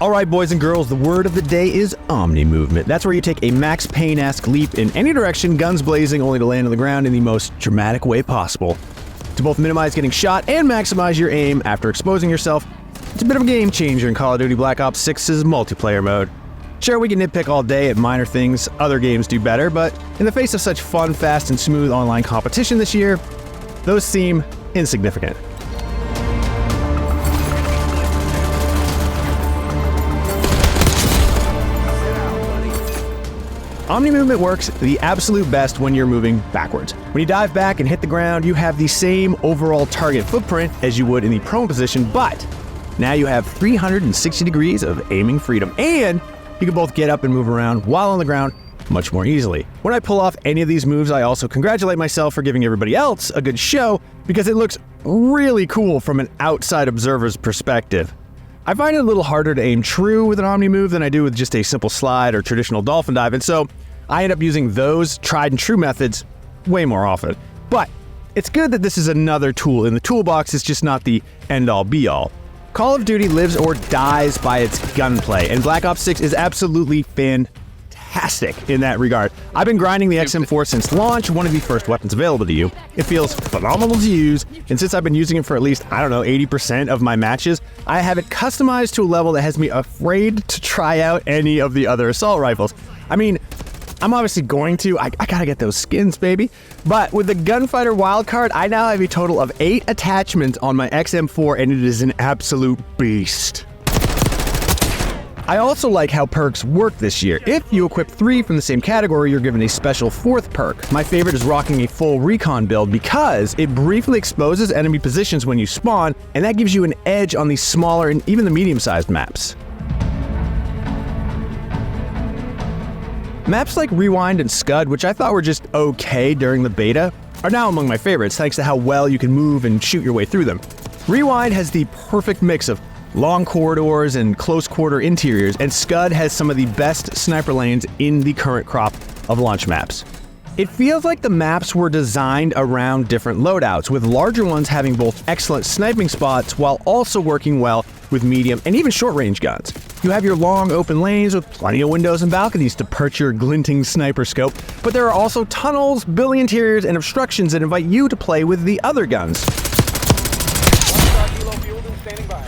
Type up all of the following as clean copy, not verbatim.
Alright boys and girls, the word of the day is Omni movement. That's where you take a Max Payne-esque leap in any direction, guns blazing, only to land on the ground in the most dramatic way possible. To both minimize getting shot and maximize your aim after exposing yourself, it's a bit of a game changer in Call of Duty Black Ops 6's multiplayer mode. Sure, we can nitpick all day at minor things other games do better, but in the face of such fun, fast, and smooth online competition this year, those seem insignificant. Omni movement works the absolute best when you're moving backwards. When you dive back and hit the ground, you have the same overall target footprint as you would in the prone position, but now you have 360 degrees of aiming freedom, and you can both get up and move around while on the ground much more easily. When I pull off any of these moves, I also congratulate myself for giving everybody else a good show because it looks really cool from an outside observer's perspective. I find it a little harder to aim true with an Omni move than I do with just a simple slide or traditional dolphin dive, and so I end up using those tried and true methods way more often. But it's good that this is another tool in the toolbox, it's just not the end-all be-all. Call of Duty lives or dies by its gunplay, and Black Ops 6 is absolutely fantastic in that regard. I've been grinding the XM4 since launch, one of the first weapons available to you. It feels phenomenal to use, and since I've been using it for at least, 80% of my matches, I have it customized to a level that has me afraid to try out any of the other assault rifles. I mean, I'm obviously going to, I gotta get those skins, baby. But with the Gunfighter wildcard, I now have a total of 8 attachments on my XM4, and it is an absolute beast. I also like how perks work this year. If you equip 3 from the same category, you're given a special 4th perk. My favorite is rocking a full recon build because it briefly exposes enemy positions when you spawn, and that gives you an edge on the smaller and even the medium-sized maps. Maps like Rewind and Scud, which I thought were just okay during the beta, are now among my favorites thanks to how well you can move and shoot your way through them. Rewind has the perfect mix of long corridors and close quarter interiors, and Scud has some of the best sniper lanes in the current crop of launch maps. It feels like the maps were designed around different loadouts, with larger ones having both excellent sniping spots while also working well with medium and even short-range guns. You have your long open lanes with plenty of windows and balconies to perch your glinting sniper scope, but there are also tunnels, building interiors, and obstructions that invite you to play with the other guns.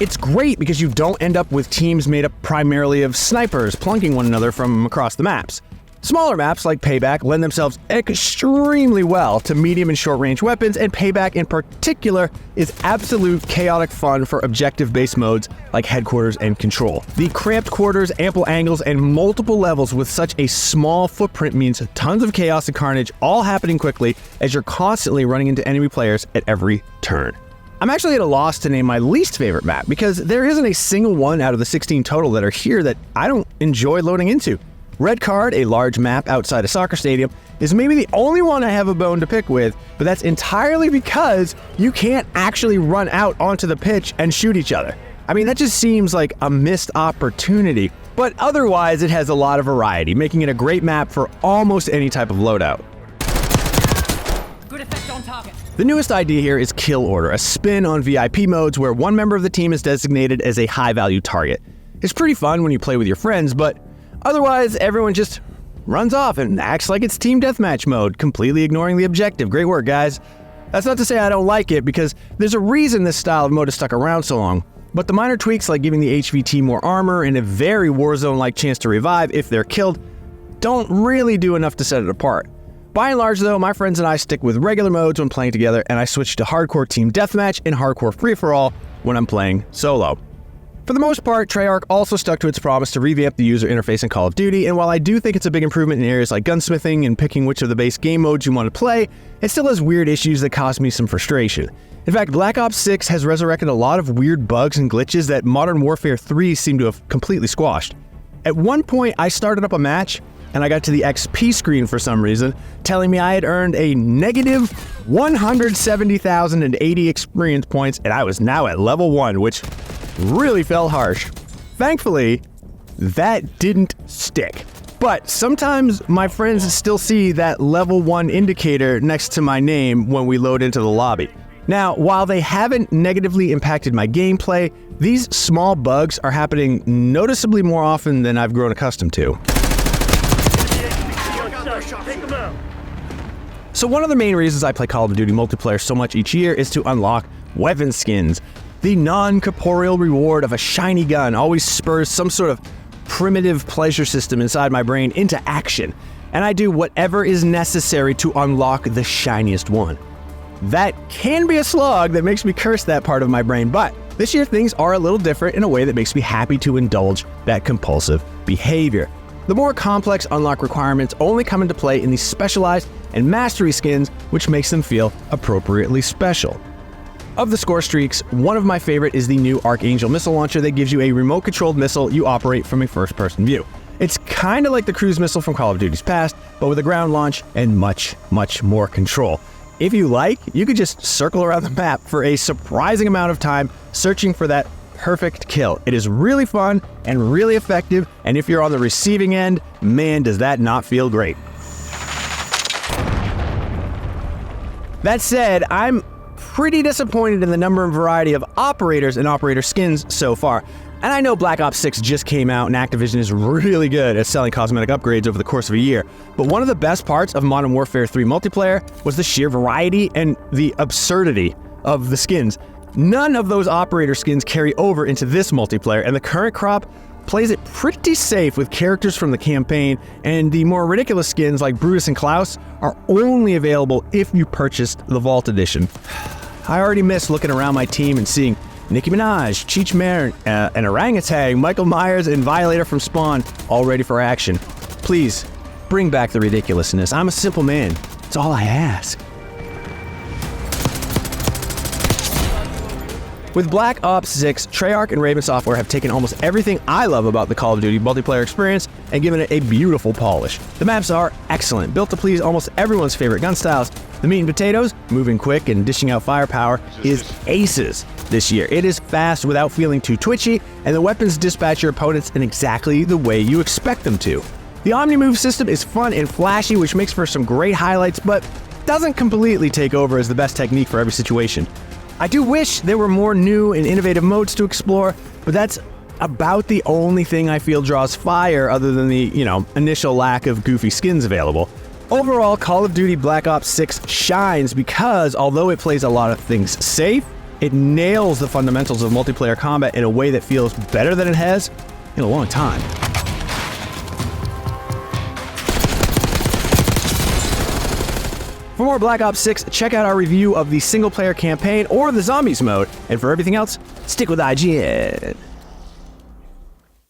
It's great because you don't end up with teams made up primarily of snipers plunking one another from across the maps. Smaller maps like Payback lend themselves extremely well to medium and short-range weapons, and Payback in particular is absolute chaotic fun for objective-based modes like Headquarters and Control. The cramped quarters, ample angles, and multiple levels with such a small footprint means tons of chaos and carnage all happening quickly as you're constantly running into enemy players at every turn. I'm actually at a loss to name my least favorite map because there isn't a single one out of the 16 total that are here that I don't enjoy loading into. Red Card, a large map outside a soccer stadium, is maybe the only one I have a bone to pick with, but that's entirely because you can't actually run out onto the pitch and shoot each other. I mean, that just seems like a missed opportunity, but otherwise it has a lot of variety, making it a great map for almost any type of loadout. Good effect on target. The newest idea here is Kill Order, a spin on VIP modes where one member of the team is designated as a high-value target. It's pretty fun when you play with your friends, but otherwise, everyone just runs off and acts like it's team deathmatch mode, completely ignoring the objective. Great work, guys. That's not to say I don't like it, because there's a reason this style of mode has stuck around so long. But the minor tweaks like giving the HVT more armor and a very Warzone-like chance to revive if they're killed don't really do enough to set it apart. By and large, though, my friends and I stick with regular modes when playing together, and I switch to hardcore team deathmatch and hardcore free-for-all when I'm playing solo. For the most part, Treyarch also stuck to its promise to revamp the user interface in Call of Duty, and while I do think it's a big improvement in areas like gunsmithing and picking which of the base game modes you want to play, it still has weird issues that cause me some frustration. In fact, Black Ops 6 has resurrected a lot of weird bugs and glitches that Modern Warfare 3 seemed to have completely squashed. At one point, I started up a match, and I got to the XP screen for some reason, telling me I had earned a negative 170,080 experience points, and I was now at level 1, which really felt harsh. Thankfully, that didn't stick. But sometimes my friends still see that level 1 indicator next to my name when we load into the lobby. Now, while they haven't negatively impacted my gameplay, these small bugs are happening noticeably more often than I've grown accustomed to. So one of the main reasons I play Call of Duty multiplayer so much each year is to unlock weapon skins. The non-corporeal reward of a shiny gun always spurs some sort of primitive pleasure system inside my brain into action, and I do whatever is necessary to unlock the shiniest one. That can be a slog that makes me curse that part of my brain, but this year things are a little different in a way that makes me happy to indulge that compulsive behavior. The more complex unlock requirements only come into play in these specialized and mastery skins, which makes them feel appropriately special. Of the Scorestreaks, one of my favorite is the new Archangel missile launcher that gives you a remote-controlled missile you operate from a first-person view. It's kind of like the cruise missile from Call of Duty's past, but with a ground launch and much, much more control. If you like, you could just circle around the map for a surprising amount of time searching for that perfect kill. It is really fun and really effective, and if you're on the receiving end, man, does that not feel great. That said, I'm pretty disappointed in the number and variety of operators and operator skins so far. And I know Black Ops 6 just came out and Activision is really good at selling cosmetic upgrades over the course of a year. But one of the best parts of Modern Warfare 3 multiplayer was the sheer variety and the absurdity of the skins. None of those operator skins carry over into this multiplayer, and the current crop plays it pretty safe with characters from the campaign, and the more ridiculous skins like Brutus and Klaus are only available if you purchased the Vault Edition. I already miss looking around my team and seeing Nicki Minaj, Cheech Marin, an orangutan, Michael Myers, and Violator from Spawn all ready for action. Please, bring back the ridiculousness. I'm a simple man. It's all I ask. With Black Ops 6, Treyarch and Raven Software have taken almost everything I love about the Call of Duty multiplayer experience and given it a beautiful polish. The maps are excellent, built to please almost everyone's favorite gun styles. The meat and potatoes, moving quick and dishing out firepower, is aces this year. It is fast without feeling too twitchy, and the weapons dispatch your opponents in exactly the way you expect them to. The Omnimove system is fun and flashy, which makes for some great highlights, but doesn't completely take over as the best technique for every situation. I do wish there were more new and innovative modes to explore, but that's about the only thing I feel draws fire other than the, initial lack of goofy skins available. Overall, Call of Duty Black Ops 6 shines because, although it plays a lot of things safe, it nails the fundamentals of multiplayer combat in a way that feels better than it has in a long time. For more Black Ops 6, check out our review of the single-player campaign or the Zombies mode, and for everything else, stick with IGN.